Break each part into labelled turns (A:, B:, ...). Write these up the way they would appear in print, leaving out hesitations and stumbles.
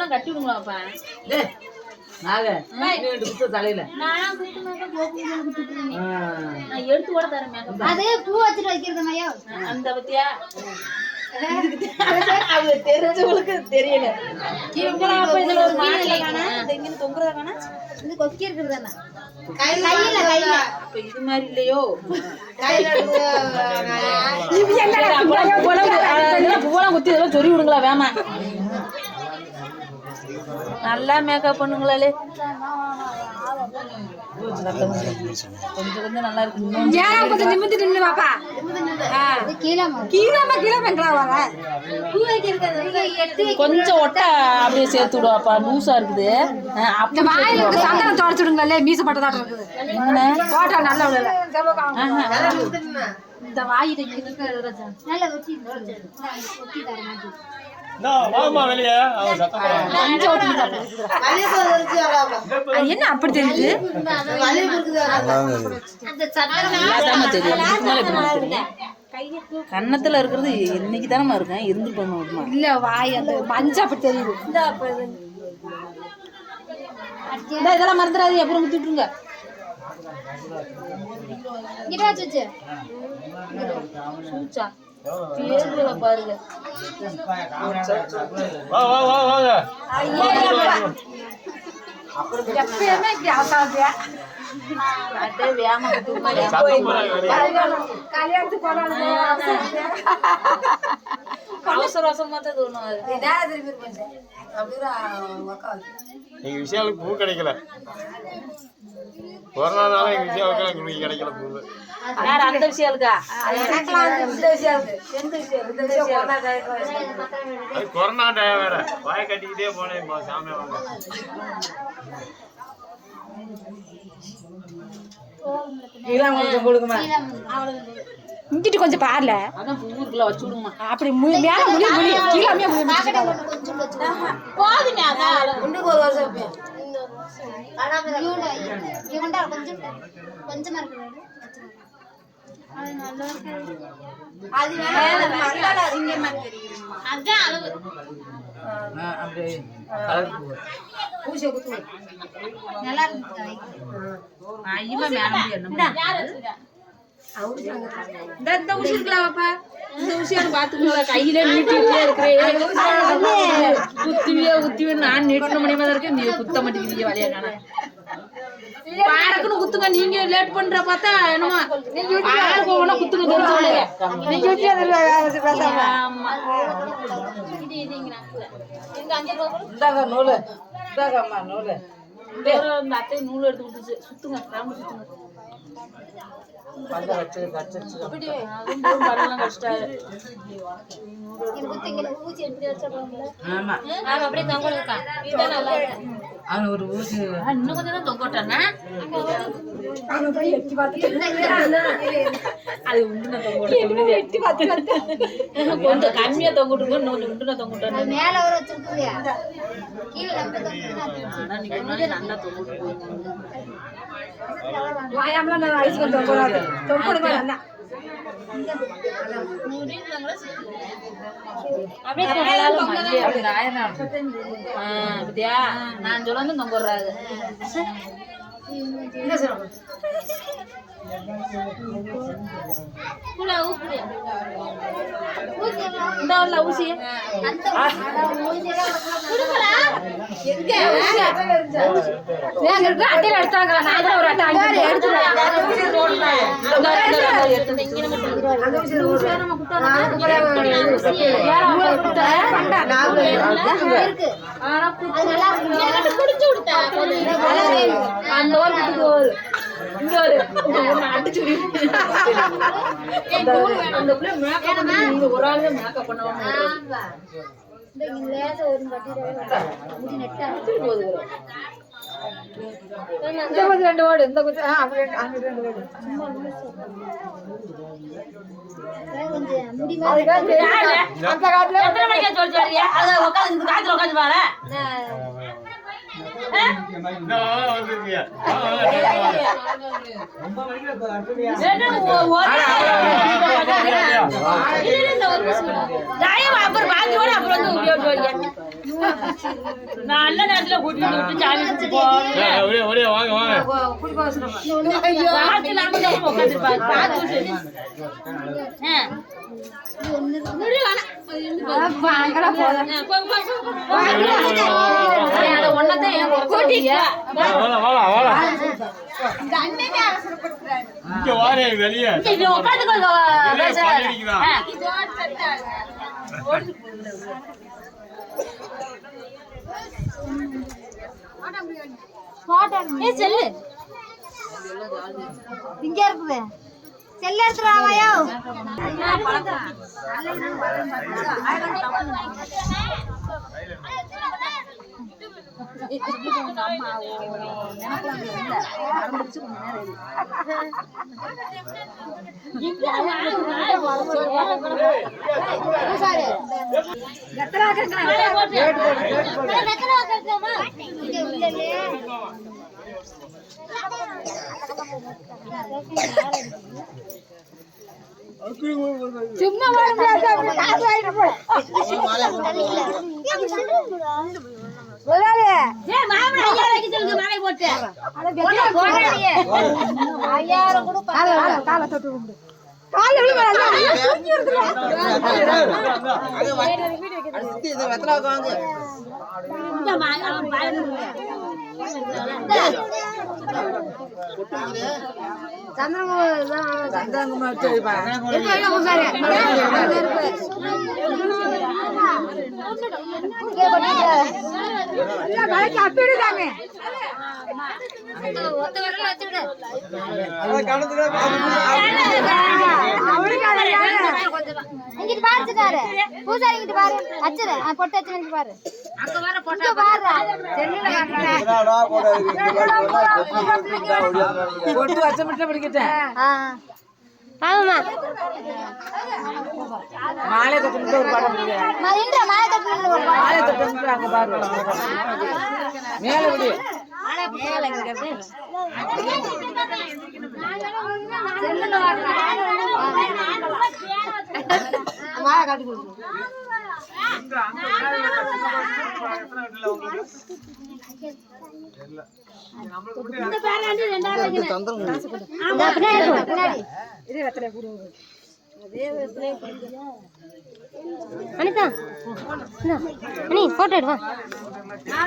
A: கட்டி விடுங்களாப்பா தலையில எடுத்து கூட தரேன் அதே பூ வச்சுட்டு வைக்கிறது அந்த பத்தியா தெரிஞ்சவங்களுக்கு தெரியல தொங்குறதானா இது கொக்கி இருக்கிறதானா இது மாதிரி இல்லையோ பூவெல்லாம் குத்தி இதெல்லாம் சொறி விடுங்களா வேமா நல்லா மேக்கப் பண்ணுங்களே கொஞ்சம் கொஞ்சம் நல்லா இருக்கு கொஞ்சம் நிமிந்து நின்று பாப்பா கொஞ்சம் ஒட்ட அப்படியே சேர்த்து விடுவாப்பா லூசா இருக்குது சந்தனம் தொடச்சு விடுங்களே மீச பட்டதாட்டம் இருக்குது போட்டா நல்லா இந்த வாயிட்ட என்ன அப்படி தெரியுது கன்னத்துல இருக்கிறது இன்னைக்கு தானே இருக்கேன் இருந்து பண்ணுவோம் இல்ல வாய் அந்த மஞ்ச அப்படி தெரியுது இதெல்லாம் மறந்துடாது அப்புறம் குத்திட்டுருங்க பேர்களை பாருங்க எப்பயுமே இப்படி அவசாதியா அவசர அவசரமா தான் தோணும்
B: விஷயாலுக்கு பூ கிடைக்கல கொரோனானால எங்க விஷயாலுக்கு கிடைக்கல பூ
A: அந்த விஷயாலுக்கா
B: கொரோனா டைம் வேற வாய கட்டிக்கிட்டே போனேன் சாமியா வாங்க
A: இங்கிட்டு கொஞ்சம் பாருல அதான் பூவுக்குள்ள வச்சு விடுமா அப்படி மேல முடி முடி கீழே போதுமே அதான் இன்னும் ஒரு வருஷம் கொஞ்சம் நல்லா இந்த ஊசிக்கலாம்ப்பா இந்த ஊசியான பாத்துக்கல கையில நீட்டிட்டே இருக்கிறேன் குத்துவியே நான் நீட்டின மணியமா தான் இருக்கேன் நீ குத்த மாட்டேங்கிறீங்க வழியா காண பாருக்குன்னு குத்துங்க நீங்க லேட் பண்ற பார்த்தா என்னமா போகணும் குத்துங்க நூலு நூலு அத்தை நூல் எடுத்து விட்டுச்சு சுத்துங்க ராம சுத்துங்க
C: ஒரு ஊசி
A: இன்னும் கொஞ்சம் தொங்கோட்டானா அது உண்டுன தொங்கோட்ட கொஞ்சம் கம்மியா தொங்கிட்டு கொஞ்சம் உண்டுன தொங்கோட்டா மேல வர வச்சிருக்கியா நல்லா தொங்கிட்டு
C: வாயாமலாம் நான் ஐஸ் கொண்டு போறாது தொங்குடுங்க நல்லா
A: நான் சொல்ல வந்து தொங்குறாரு இந்த ஊசி அட்டையில எடுத்தாங்க நான் ஒரு அட்டை ஒரு ஆளு மேக்கப் பண்ணுவாங்க ரெண்டு ஓடு இந்த
B: வந்துருக்கியா
A: நல்ல நேரத்துல கூட்டிட்டு விட்டு சாமி
B: ஒரே வாங்க வாங்க வெளியே
D: செல்லு இங்க இருக்குது செல்ல எடுத்துறாமையோ சும்மா இங்கிட்டு பாரு பூசாரி இங்கிட்டு பாரு அச்சரு பொட்டு அச்சரு பாரு அங்க வர பொட்டு பாரு பொட்டு அச்ச மட்டும் பிடிக்கிட்டேன் ஆமா மாலை கட்டிட்டு ஒரு படம் மரிந்த மாலை கட்டிட்டு ஒரு படம் மாலை கட்டிட்டு அங்க பாரு மேல விடு மேல இருக்கு செல்லுல வர மாலை கட்டி கொடு இந்த பேராண்டி ரெண்டாவது ஆமா பின்னாடி இது வெத்தலை குடு அதே வெத்தலை அனிதா அனி போட்டோ எடு வா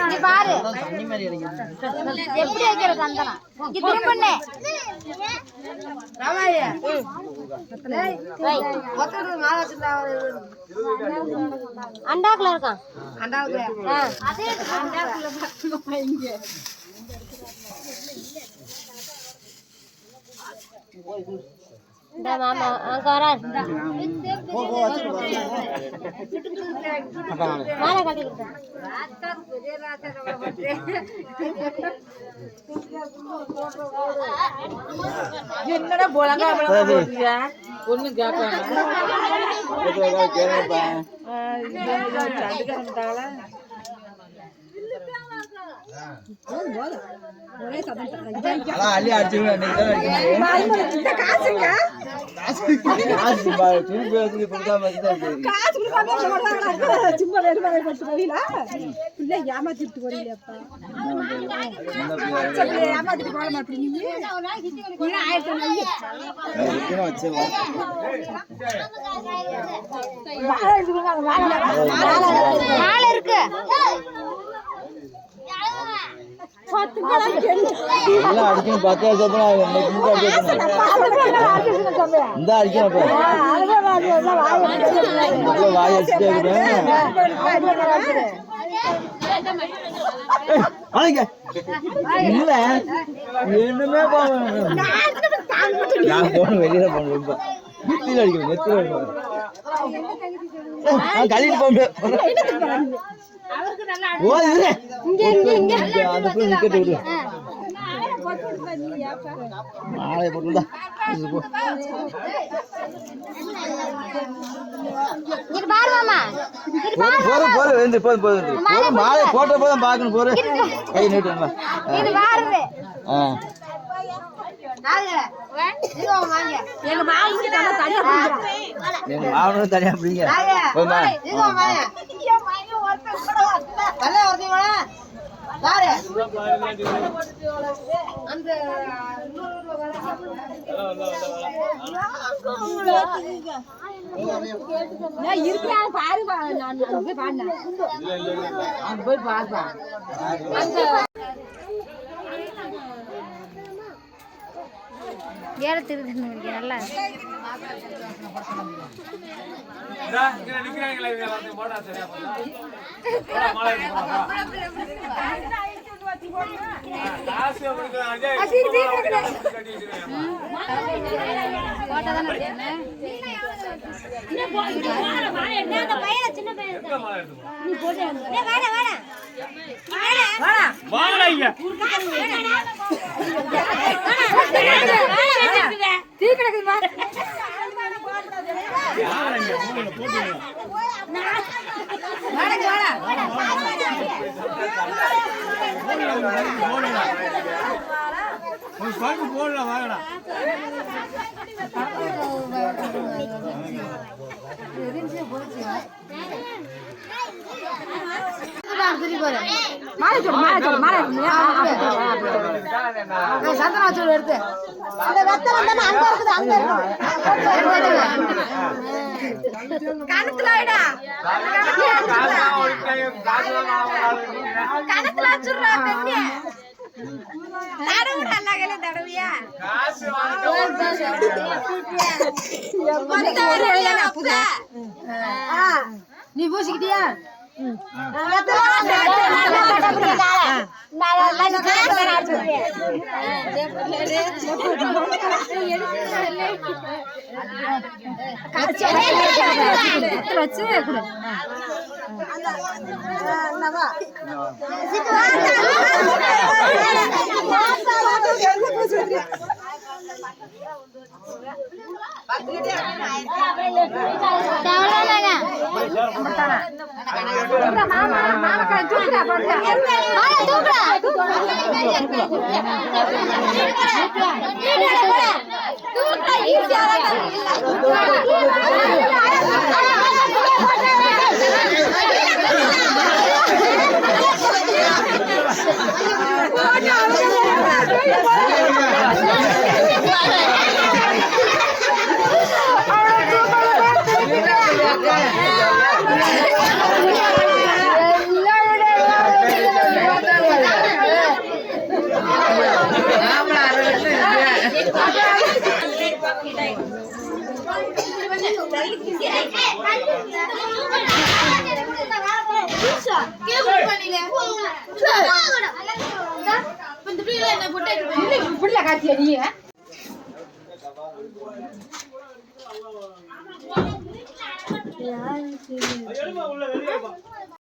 D: இங்க பாரு தண்ணி மாதிரி அடிக்குது எப்படி வைக்கிற சந்தனம் இங்க திரும்பண்ணே ராமாயா டேய் ஒத்தரு மாலாச்சுடா அண்டாக்குல இருக்கான் அண்டாக்குல அதே அண்டாக்குல பக்கமா இங்க மாமா அங்க வரார் மாலை கட்டிக்கிட்டேன் என்னடா போலங்க ஒண்ணு கேட்காம ஏமாத்திட்டு போறீங்களப்பா ஏமாத்திட்டு போட மாட்டீங்க இருக்கு
E: அடிக்கணும் 10 வருஷம் இந்த அடிக்கணும் வாய் அடிச்சுட்டே இல்ல என்னமே நான் போன வெளியில போன ரொம்ப நெத்தில அடிக்கணும் நெத்தில கழிட்டு போக மாலை போட்டு
D: இது பாரு மாமா
E: போதும் வந்து போதும் மாலை போட்ட போதும் பார்க்கணும் போரு கை நீட்டுங்களா
D: இது பாரு
C: எங்க மாவுக்கு தனியா பிடிக்கிறோம்.
E: எங்க மாவனும் தனியா அப்படிங்க போதுமா
C: இருக்கிறாங்க பாரு நான் போய் பாடினேன் அங்க போய் பாருப்பா
D: வேற திருது நல்லா
B: போடலாம் வாங்கடா
C: சந்தனாச்சோடு எடுத்து கணத்துல தடவியா நீ பூசிக்கிட்டியா வச்சு புள்ள காட்சியா நீ